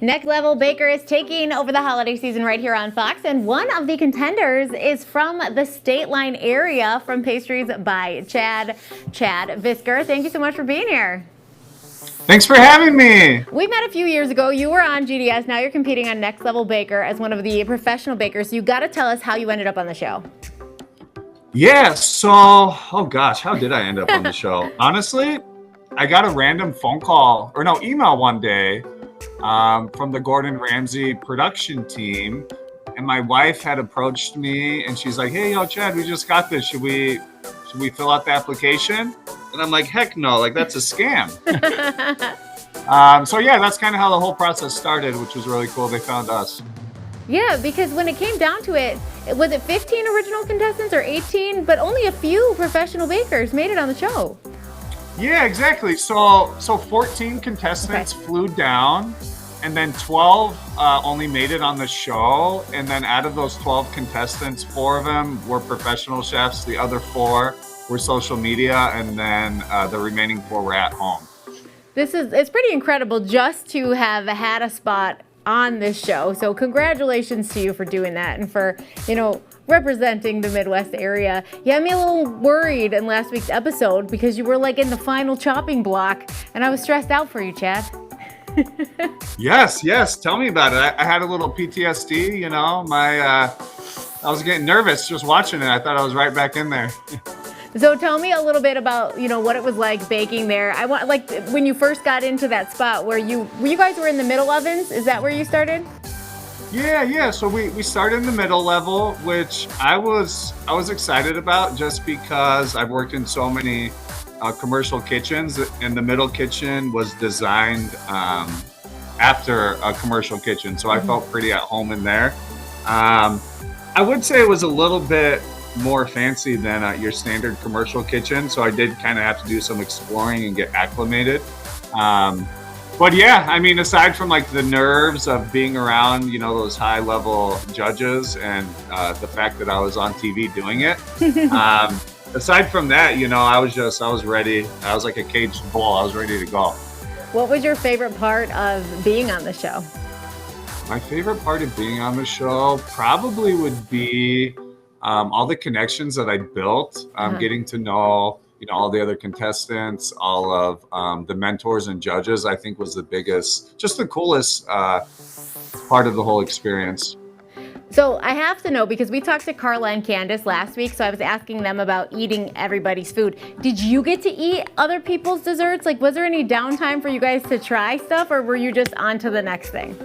Next Level Baker is taking over the holiday season right here on Fox, and one of the contenders is from the Stateline area from Pastries by Chad Visger. Thank you so much for being here. Thanks for having me. We met a few years ago. You were on GDS. Now you're competing on Next Level Baker as one of the professional bakers. You got to tell us how you ended up on the show. Yeah, so, oh gosh, how did I end up on the show? Honestly, I got a random email one day from the Gordon Ramsay production team, and my wife had approached me, and she's like, "Hey, Chad, we just got this. Should we fill out the application?" And I'm like, "Heck no! Like that's a scam." So yeah, that's kind of how the whole process started, which was really cool. They found us. Yeah, because when it came down to it, was it 15 original contestants or 18? But only a few professional bakers made it on the show. Yeah, exactly. So 14 contestants flew down, and then 12 only made it on the show. And then out of those 12 contestants, 4 of them were professional chefs. The other 4 were social media, and then the remaining 4 were at home. It's pretty incredible just to have had a spot on this show. So congratulations to you for doing that and for, representing the Midwest area. You had me a little worried in last week's episode because you were like in the final chopping block, and I was stressed out for you, Chad. Yes. Tell me about it. I had a little PTSD, I was getting nervous just watching it. I thought I was right back in there. So tell me a little bit about, what it was like baking there. I want, like, when you first got into that spot where you guys were in the middle ovens. Is that where you started? Yeah. So we started in the middle level, which I was excited about just because I've worked in so many commercial kitchens, and the middle kitchen was designed after a commercial kitchen. So I felt pretty at home in there. I would say it was a little bit more fancy than your standard commercial kitchen, so I did kind of have to do some exploring and get acclimated. But yeah, I mean, aside from like the nerves of being around, those high level judges and the fact that I was on TV doing it, aside from that, I was ready. I was like a caged bull. I was ready to go. What was your favorite part of being on the show? My favorite part of being on the show probably would be all the connections that I built, getting to know, all the other contestants, all of the mentors and judges, I think was the coolest part of the whole experience. So I have to know, because we talked to Carla and Candace last week, so I was asking them about eating everybody's food. Did you get to eat other people's desserts? Like, was there any downtime for you guys to try stuff, or were you just on to the next thing?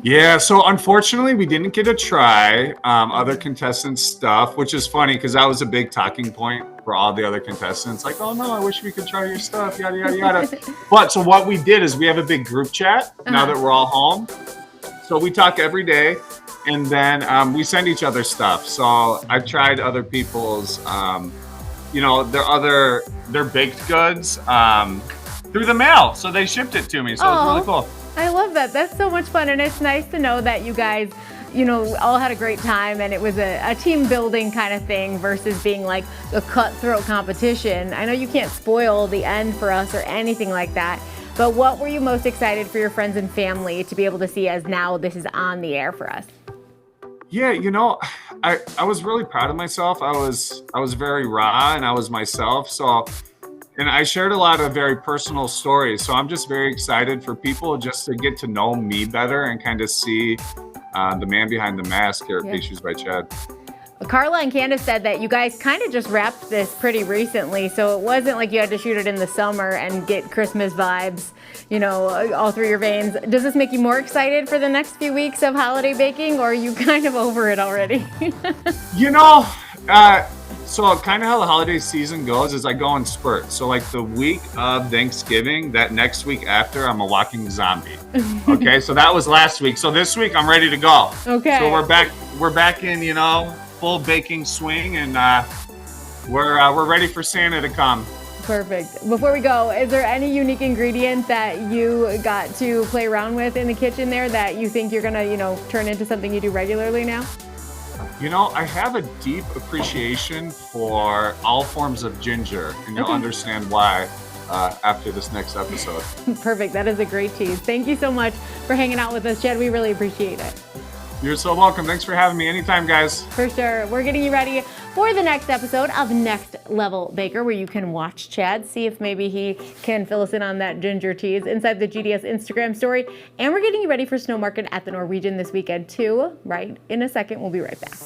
Yeah, so unfortunately, we didn't get to try other contestants' stuff, which is funny because that was a big talking point for all the other contestants. Like, oh no, I wish we could try your stuff, yada, yada, yada. But so what we did is we have a big group chat now that we're all home. So we talk every day, and then we send each other stuff. So I've tried other people's, their baked goods through the mail. So they shipped it to me. So it's really cool. I love that. That's so much fun. And it's nice to know that you guys, all had a great time, and it was a team building kind of thing versus being like a cutthroat competition. I know you can't spoil the end for us or anything like that, but what were you most excited for your friends and family to be able to see as now this is on the air for us? Yeah, I was really proud of myself. I was very raw, and I was myself. And I shared a lot of very personal stories. So I'm just very excited for people just to get to know me better and kind of see the man behind the mask here at Pastries by Chad. Carla and Candace said that you guys kind of just wrapped this pretty recently. So it wasn't like you had to shoot it in the summer and get Christmas vibes, all through your veins. Does this make you more excited for the next few weeks of holiday baking, or are you kind of over it already? So kind of how the holiday season goes is I go in spurts. So like the week of Thanksgiving, that next week after, I'm a walking zombie. Okay, so that was last week. So this week I'm ready to go. Okay. So we're back in, full baking swing, and we're ready for Santa to come. Perfect. Before we go, is there any unique ingredient that you got to play around with in the kitchen there that you think you're gonna, turn into something you do regularly now? I have a deep appreciation for all forms of ginger, and you'll understand why. after this next episode. Perfect. That is a great tease. Thank you so much for hanging out with us, Chad. We really appreciate it. You're so welcome. Thanks for having me anytime, guys. For sure. We're getting you ready for the next episode of Next Level Baker, where you can watch Chad, see if maybe he can fill us in on that ginger teas inside the GDS Instagram story. And we're getting you ready for Snow Market at the Norwegian this weekend, too. Right in a second. We'll be right back.